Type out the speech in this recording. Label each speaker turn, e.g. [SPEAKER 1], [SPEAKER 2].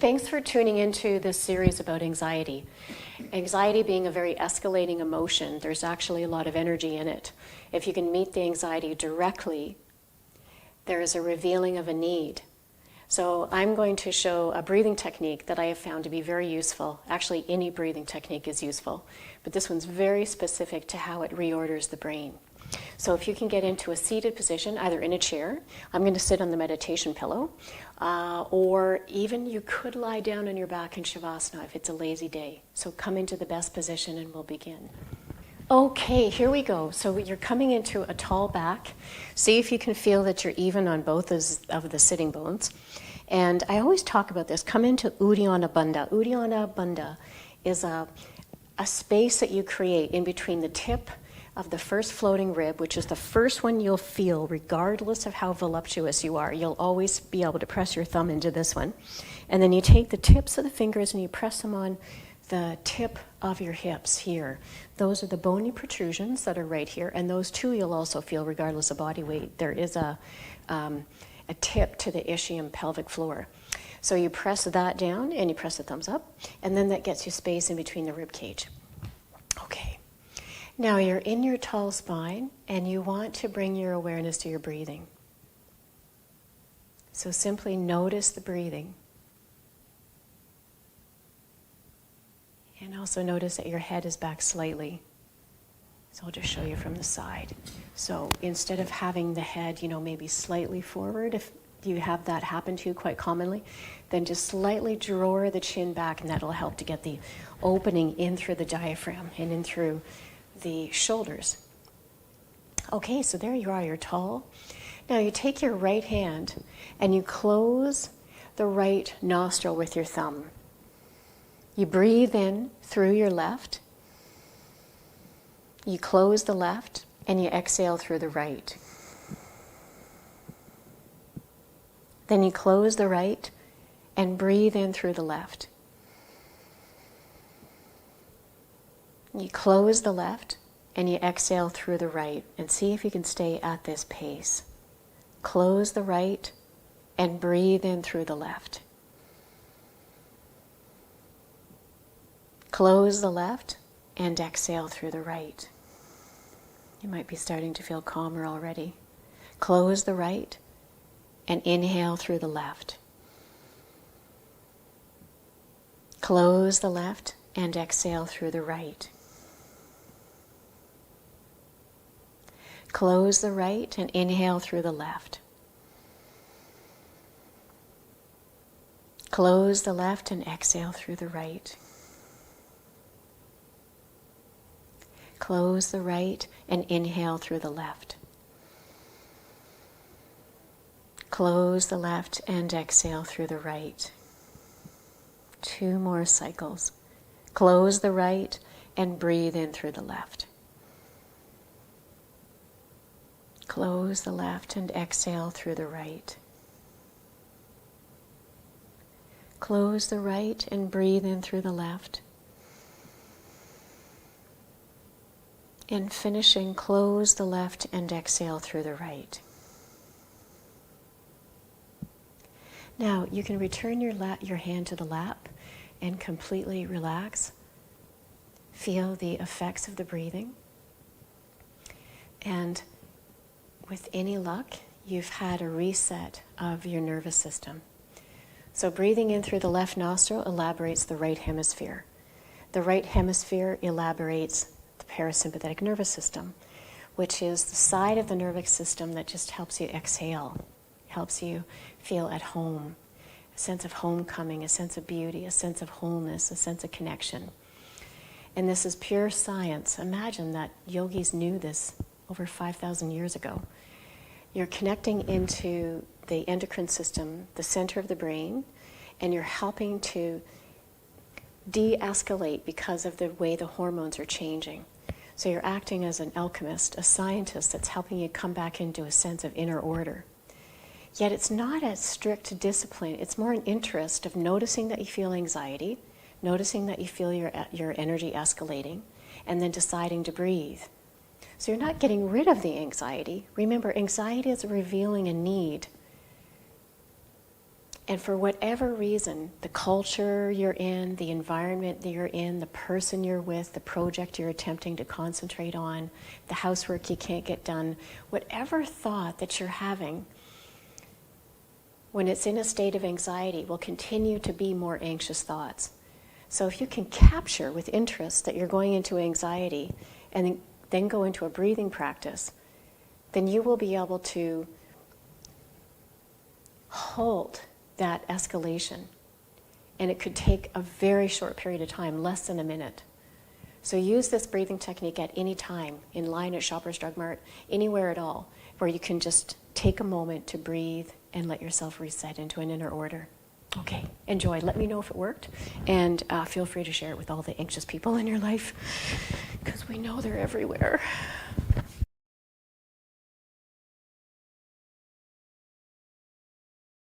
[SPEAKER 1] Thanks for tuning into this series about anxiety. Anxiety being a very escalating emotion, there's actually a lot of energy in it. If you can meet the anxiety directly, there is a revealing of a need. So I'm going to show a breathing technique that I have found to be very useful. Actually, any breathing technique is useful, but this one's very specific to how it reorders the brain. So if you can get into a seated position, either in a chair, I'm going to sit on the meditation pillow, or even you could lie down on your back in Shavasana if it's a lazy day. So come into the best position and we'll begin. Okay, here we go. So you're coming into a tall back. See if you can feel that you're even on both of the sitting bones. And I always talk about this. Come into Uddiyana Bandha. Uddiyana Bandha is a space that you create in between the tip of the first floating rib, which is the first one you'll feel regardless of how voluptuous you are. You'll always be able to press your thumb into this one. And then you take the tips of the fingers and you press them on the tip of your hips here. Those are the bony protrusions that are right here, and those two you'll also feel regardless of body weight. There is a tip to the ischium pelvic floor. So you press that down and you press the thumbs up, and then that gets you space in between the rib cage. Okay. Now you're in your tall spine and you want to bring your awareness to your breathing. So simply notice the breathing. And also notice that your head is back slightly. So I'll just show you from the side. So instead of having the head, maybe slightly forward, if you have that happen to you quite commonly, then just slightly draw the chin back, and that'll help to get the opening in through the diaphragm and in through the shoulders. Okay, so there you are, you're tall. Now you take your right hand and you close the right nostril with your thumb. You breathe in through your left. You close the left and you exhale through the right. Then you close the right and breathe in through the left. You close the left and you exhale through the right, and see if you can stay at this pace. Close the right and breathe in through the left. Close the left and exhale through the right. You might be starting to feel calmer already. Close the right and inhale through the left. Close the left and exhale through the right. Close the right and inhale through the left. Close the left and exhale through the right. Close the right and inhale through the left. Close the left and exhale through the right. 2 more cycles. Close the right and breathe in through the left. Close the left and exhale through the right. Close the right and breathe in through the left. And finishing, close the left and exhale through the right. Now you can return your hand to the lap and completely relax. Feel the effects of the breathing. And with any luck, you've had a reset of your nervous system. So breathing in through the left nostril elaborates the right hemisphere. The right hemisphere elaborates the parasympathetic nervous system, which is the side of the nervous system that just helps you exhale, helps you feel at home, a sense of homecoming, a sense of beauty, a sense of wholeness, a sense of connection. And this is pure science. Imagine that yogis knew this over 5,000 years ago. You're connecting into the endocrine system, the center of the brain, and you're helping to de-escalate because of the way the hormones are changing. So you're acting as an alchemist, a scientist that's helping you come back into a sense of inner order. Yet it's not a strict discipline. It's more an interest of noticing that you feel anxiety, noticing that you feel your energy escalating, and then deciding to breathe. So you're not getting rid of the anxiety. Remember, anxiety is revealing a need. And for whatever reason, the culture you're in, the environment that you're in, the person you're with, the project you're attempting to concentrate on, the housework you can't get done, whatever thought that you're having, when it's in a state of anxiety, will continue to be more anxious thoughts. So if you can capture with interest that you're going into anxiety and then go into a breathing practice, then you will be able to hold that escalation. And it could take a very short period of time, less than a minute. So use this breathing technique at any time, in line at Shoppers Drug Mart, anywhere at all, where you can just take a moment to breathe and let yourself reset into an inner order. Okay, enjoy. Let me know if it worked. And feel free to share it with all the anxious people in your life, because we know they're everywhere.